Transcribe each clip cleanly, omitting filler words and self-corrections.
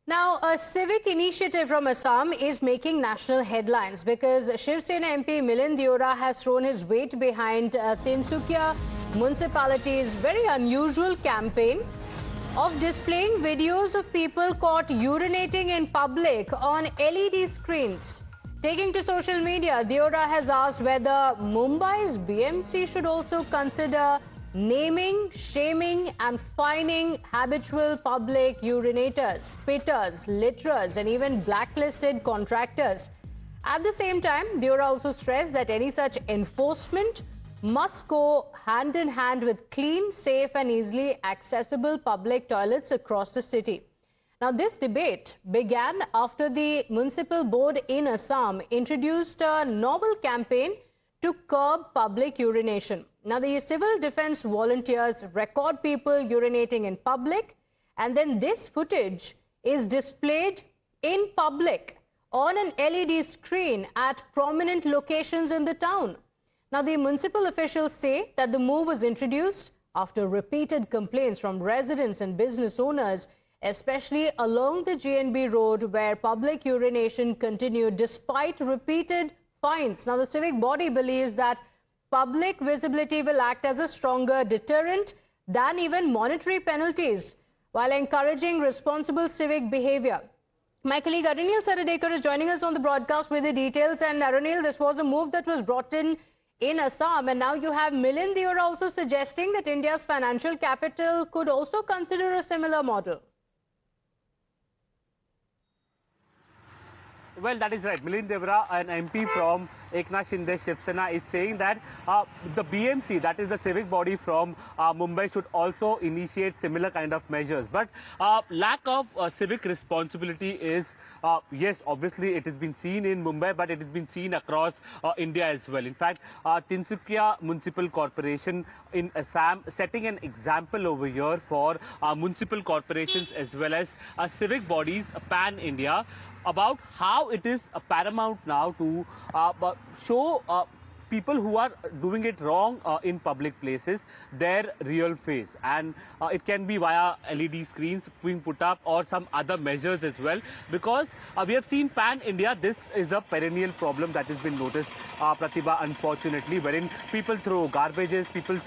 Now, a civic initiative from Assam is making national headlines because Shiv Sena MP Milind Deora has thrown his weight behind Tinsukia Municipality's very unusual campaign of displaying videos of people caught urinating in public on LED screens. Taking to social media, Deora has asked whether Mumbai's BMC should also consider naming, shaming and fining habitual public urinators, spitters, litterers and even blacklisted contractors. At the same time, Deora also stressed that any such enforcement must go hand in hand with clean, safe and easily accessible public toilets across the city. Now, this debate began after the municipal board in Assam introduced a novel campaign to curb public urination. Now, the civil defense volunteers record people urinating in public, and then this footage is displayed in public on an LED screen at prominent locations in the town. Now, the municipal officials say that the move was introduced after repeated complaints from residents and business owners, especially along the GNB road where public urination continued despite repeated fines. Now, the civic body believes that public visibility will act as a stronger deterrent than even monetary penalties while encouraging responsible civic behavior. My colleague Arunil Saradekar is joining us on the broadcast with the details. And Arunil, this was a move that was brought in Assam, and now you have Milind Deora also suggesting that India's financial capital could also consider a similar model. Well, that is right. Milind Deora, an MP from Eknath Shinde Shiv Sena, is saying that the BMC, that is the civic body from Mumbai, should also initiate similar kind of measures. But lack of civic responsibility is, yes, obviously it has been seen in Mumbai, but it has been seen across India as well. In fact, Tinsukia Municipal Corporation in Assam setting an example over here for municipal corporations as well as civic bodies pan-India about how it is paramount now to show people who are doing it wrong in public places their real face, and it can be via LED screens being put up or some other measures as well, because we have seen pan-India this is a perennial problem that has been noticed, Pratibha, unfortunately, wherein people throw garbages, people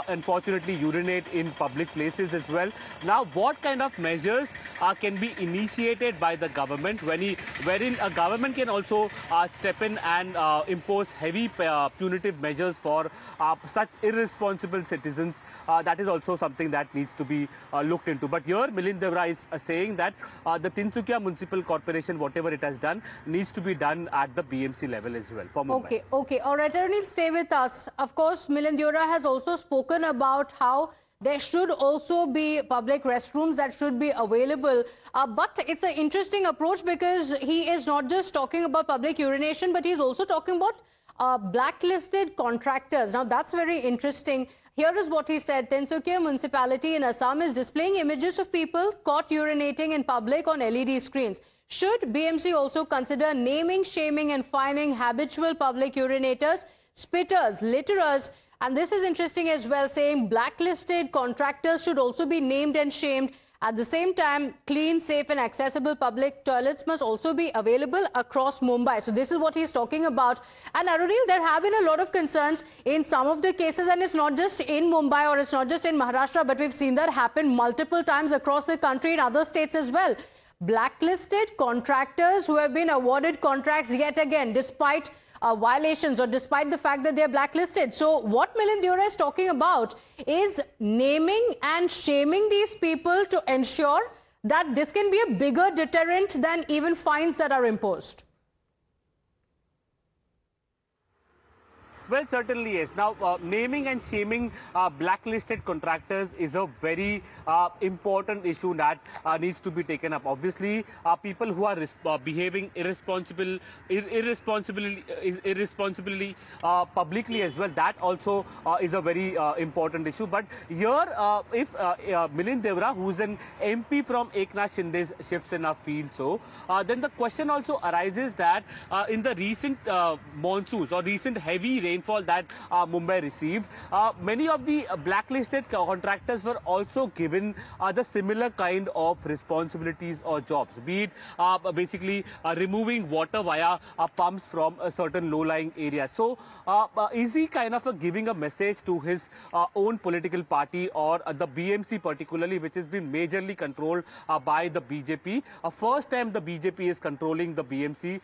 unfortunately urinate in public places as well. Now, what kind of measures can be initiated by the government wherein a government can also step in and impose heavy punitive measures for such irresponsible citizens? That is also something that needs to be looked into. But here Milind Deora is saying that the Tinsukia Municipal Corporation, whatever it has done, needs to be done at the BMC level as well for Mumbai. Okay. All right, Arunil, stay with us. Of course, Milind Deora has also spoken about how there should also be public restrooms that should be available. But it's an interesting approach because he is not just talking about public urination, but he's also talking about blacklisted contractors. Now, that's very interesting. Here is what he said. Tinsukia Municipality in Assam is displaying images of people caught urinating in public on LED screens. Should BMC also consider naming, shaming and fining habitual public urinators, spitters, litterers? And this is interesting as well, saying blacklisted contractors should also be named and shamed. At the same time, clean, safe and accessible public toilets must also be available across Mumbai. So this is what he's talking about. And Arunil, there have been a lot of concerns in some of the cases, and it's not just in Mumbai or it's not just in Maharashtra, but we've seen that happen multiple times across the country in other states as well. Blacklisted contractors who have been awarded contracts yet again, despite violations or despite the fact that they are blacklisted. So what Milind Deora is talking about is naming and shaming these people to ensure that this can be a bigger deterrent than even fines that are imposed. Well, certainly yes. Now, naming and shaming blacklisted contractors is a very important issue that needs to be taken up. Obviously, people who are behaving irresponsibly publicly as well, that also is a very important issue. But here, if Milind Deora, who is an MP from Eknath Shinde's Shiv Sena, feels so, then the question also arises that in the recent monsoons or recent heavy rain rainfall that Mumbai received. Many of the blacklisted contractors were also given the similar kind of responsibilities or jobs, be it basically removing water via pumps from a certain low-lying area. So is he kind of giving a message to his own political party or the BMC particularly, which has been majorly controlled by the BJP? First time the BJP is controlling the BMC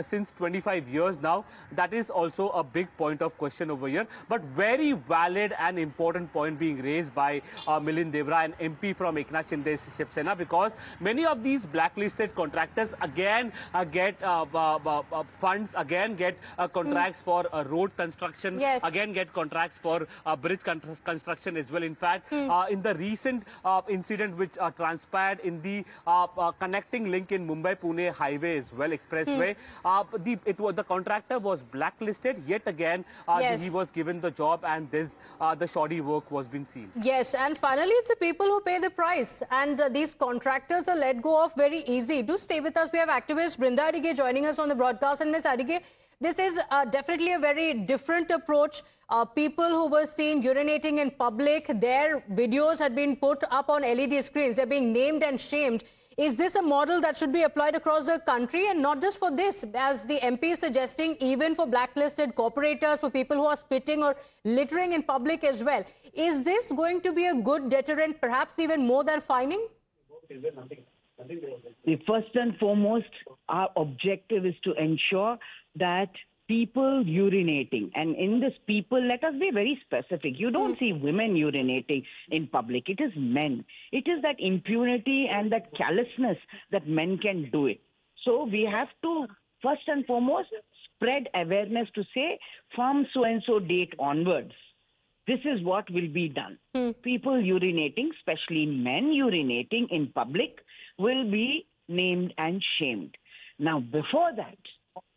since 25 years now. That is also a big point of question over here, but very valid and important point being raised by Milind Deora, an MP from Eknath Shinde's Shiv Sena, because many of these blacklisted contractors again get funds, again get contracts for road construction, again get contracts for bridge construction as well. In fact, in the recent incident which transpired in the connecting link in Mumbai-Pune highway as well, expressway, the contractor was blacklisted. Yet again, he was given the job, and this the shoddy work was being seen. Yes, and finally, it's the people who pay the price, and these contractors are let go of very easy. Do stay with us. We have activist Brinda Adige joining us on the broadcast, and Ms. Adige, this is definitely a very different approach. People who were seen urinating in public, their videos had been put up on LED screens. They're being named and shamed. Is this a model that should be applied across the country, and not just for this, as the MP is suggesting, even for blacklisted corporators, for people who are spitting or littering in public as well? Is this going to be a good deterrent, perhaps even more than fining? First and foremost, our objective is to ensure that people urinating, and in this people, let us be very specific. You don't see women urinating in public. It is men. It is that impunity and that callousness that men can do it. So we have to, first and foremost, spread awareness to say from so-and-so date onwards, this is what will be done. People urinating, especially men urinating in public, will be named and shamed. Now, before that,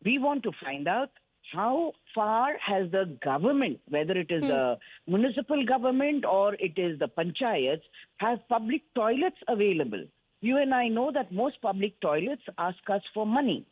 we want to find out how far has the government, whether it is the municipal government or it is the panchayats, have public toilets available. You and I know that most public toilets ask us for money,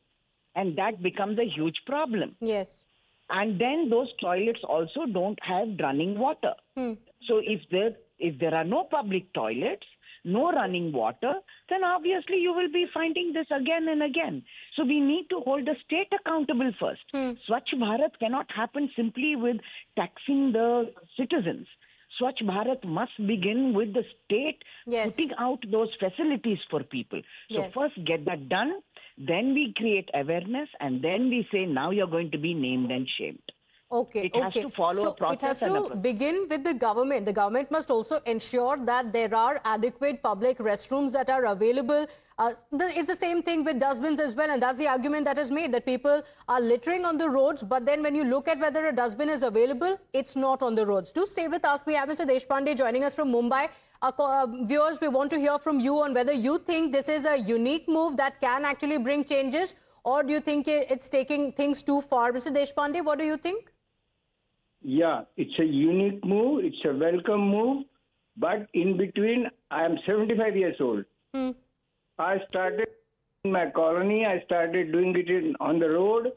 and that becomes a huge problem. Yes. And then those toilets also don't have running water. So if there are no public toilets, no running water, then obviously you will be finding this again and again. So we need to hold the state accountable first. Swachh Bharat cannot happen simply with taxing the citizens. Swachh Bharat must begin with the state putting out those facilities for people. So first get that done, then we create awareness, and then we say, now you're going to be named and shamed. Okay, it has to follow a process. It has to begin with the government. The government must also ensure that there are adequate public restrooms that are available. It's the same thing with dustbins as well, and that's the argument that is made, that people are littering on the roads, but then when you look at whether a dustbin is available, it's not on the roads. Do stay with us. We have Mr. Deshpande joining us from Mumbai. Viewers, we want to hear from you on whether you think this is a unique move that can actually bring changes, or do you think it's taking things too far? Mr. Deshpande, what do you think? Yeah, it's a unique move. It's a welcome move. But in between, I am 75 years old. I started in my colony. I started doing it on the road.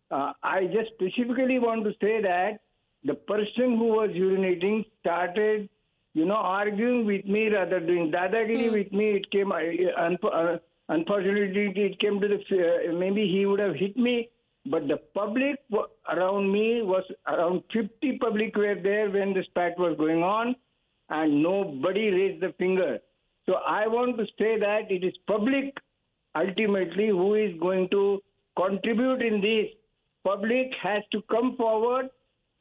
I just specifically want to say that the person who was urinating started, arguing with me, rather doing dadagiri with me. It came, unfortunately, it came to the, maybe he would have hit me. But the public around me was around 50 public were there when the spat was going on, and nobody raised the finger. So I want to say that it is public ultimately who is going to contribute in this. Public has to come forward,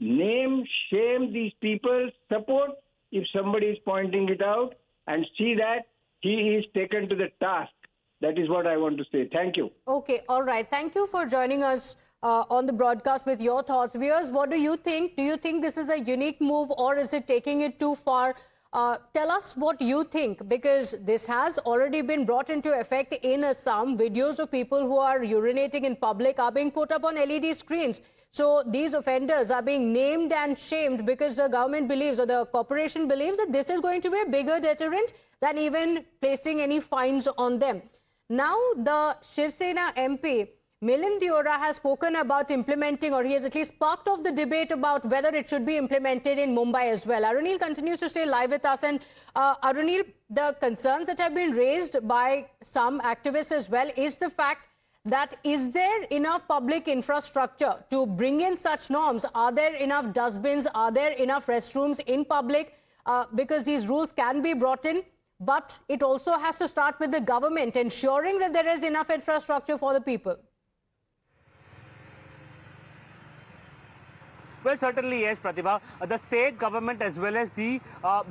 name, shame these people, support if somebody is pointing it out, and see that he is taken to the task. That is what I want to say. Thank you. Okay, all right. Thank you for joining us on the broadcast with your thoughts. Viewers, what do you think? Do you think this is a unique move, or is it taking it too far? Tell us what you think, because this has already been brought into effect in Assam. Videos of people who are urinating in public are being put up on LED screens. So these offenders are being named and shamed because the government believes, or the corporation believes, that this is going to be a bigger deterrent than even placing any fines on them. Now, the Shiv Sena MP, Milind Deora has spoken about implementing, or he has at least sparked off the debate about whether it should be implemented in Mumbai as well. Arunil continues to stay live with us. And Arunil, the concerns that have been raised by some activists as well is the fact that is there enough public infrastructure to bring in such norms? Are there enough dustbins? Are there enough restrooms in public? Because these rules can be brought in, but it also has to start with the government ensuring that there is enough infrastructure for the people. Well, certainly yes, Pratibha. The state government as well as the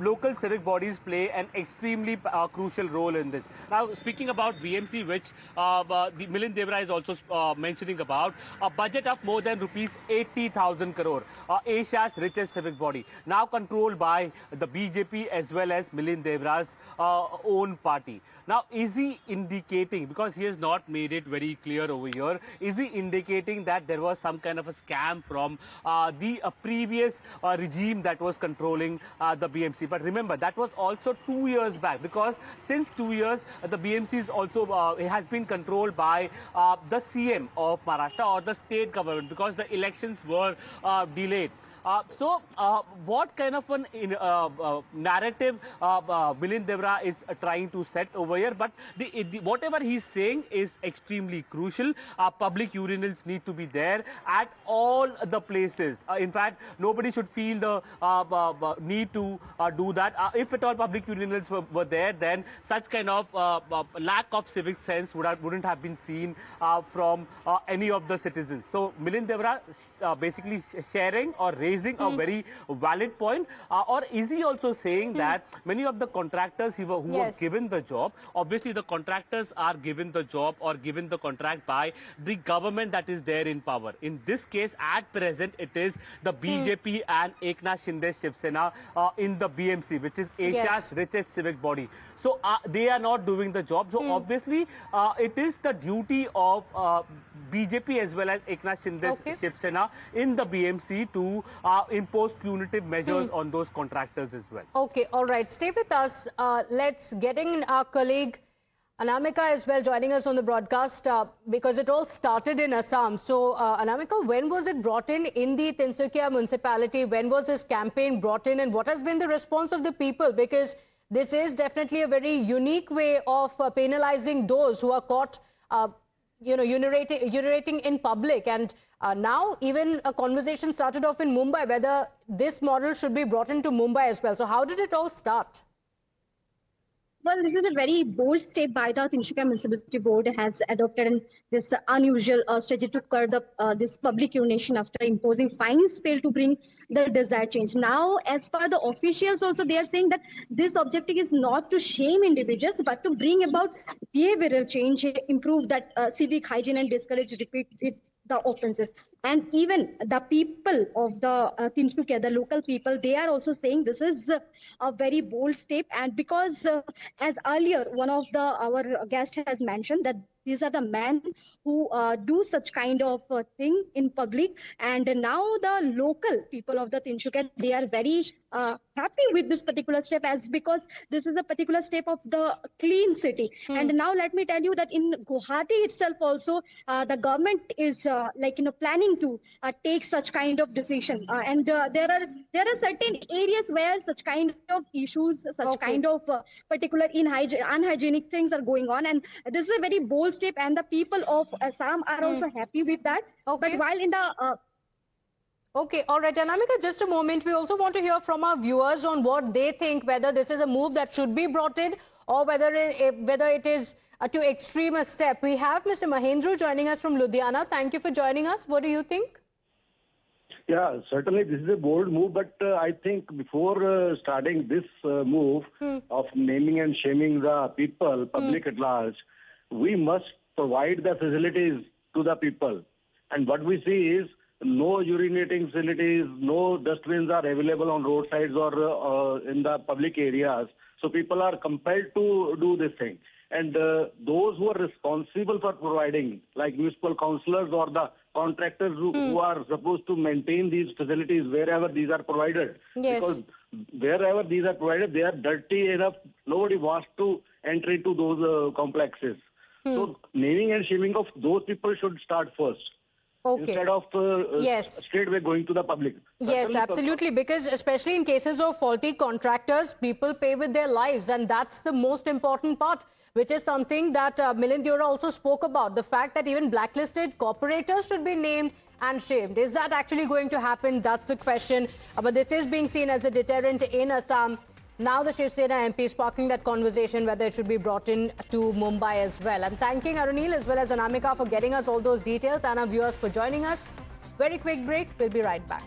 local civic bodies play an extremely crucial role in this. Now, speaking about BMC, which the Milind Deora is also mentioning about, a budget of more than rupees 80,000 crore, Asia's richest civic body, now controlled by the BJP as well as Milind Deora's own party. Now, is he indicating, because he has not made it very clear over here, is he indicating that there was some kind of a scam from the previous regime that was controlling the BMC? But remember, that was also 2 years back, because since 2 years, the BMC is also it has been controlled by the CM of Maharashtra or the state government, because the elections were delayed. So, what kind of an narrative Milind Deora is trying to set over here? But whatever he's saying is extremely crucial. Public urinals need to be there at all the places. In fact, nobody should feel the need to do that. If at all public urinals were there, then such kind of lack of civic sense wouldn't have been seen from any of the citizens. So, Milind Deora basically sharing or raising a very valid point, or is he also saying that many of the contractors who were given the job, obviously the contractors are given the job or given the contract by the government that is there in power. In this case, at present, it is the BJP and Eknath Shinde Shiv Sena in the BMC, which is Asia's richest civic body. So they are not doing the job. So obviously, it is the duty of BJP as well as Eknath Shinde Shiv Sena in the BMC to impose punitive measures on those contractors as well. Okay, all right. Stay with us. Let's get in our colleague Anamika as well joining us on the broadcast because it all started in Assam. So, Anamika, when was it brought in the Tinsukia Municipality? When was this campaign brought in, and what has been the response of the people? Because this is definitely a very unique way of penalizing those who are caught urinating in public. And now even a conversation started off in Mumbai whether this model should be brought into Mumbai as well. So how did it all start? Well, this is a very bold step by the Tinsukia Municipality Board has adopted in this unusual strategy to curb this public urination after imposing fines failed to bring the desired change. Now, as per the officials also, they are saying that this objective is not to shame individuals, but to bring about behavioral change, improve that civic hygiene and discourage repeated the offenses. And even the people of the Tinsukia, the local people, they are also saying this is a very bold step. And because as earlier one of our guest has mentioned that these are the men who do such kind of thing in public. And now the local people of the Tinsukia, they are very happy with this particular step, as because this is a particular step of the clean city. And now let me tell you that in Guwahati itself also, the government is planning to take such kind of decision. And there are certain areas where such kind of issues, such kind of particular unhygienic things are going on. And this is a very bold step, and the people of Assam are also happy with that. But while in the Okay, all right, Anamika, just a moment. We also want to hear from our viewers on what they think, whether this is a move that should be brought in or whether it is too extreme a step. We have Mr. Mahendra joining us from Ludhiana. Thank you for joining us. What do you think? Yeah, certainly this is a bold move, but I think before starting this move of naming and shaming the people, public at large, we must provide the facilities to the people. And what we see is no urinating facilities, no dustbins are available on roadsides or in the public areas. So people are compelled to do this thing. And those who are responsible for providing, like municipal councillors or the contractors who are supposed to maintain these facilities wherever these are provided. Because wherever these are provided, they are dirty enough. Nobody wants to enter into those complexes. So naming and shaming of those people should start first. Okay. Instead of Yes. straight away going to the public. Yes, Certainly, absolutely. Because especially in cases of faulty contractors, people pay with their lives. And that's the most important part, which is something that Milind Deora also spoke about. The fact that even blacklisted corporators should be named and shamed. Is that actually going to happen? That's the question. But this is being seen as a deterrent in Assam. Now the Shiv Sena MP is sparking that conversation whether it should be brought in to Mumbai as well. I'm thanking Arunil as well as Anamika for getting us all those details and our viewers for joining us. Very quick break. We'll be right back.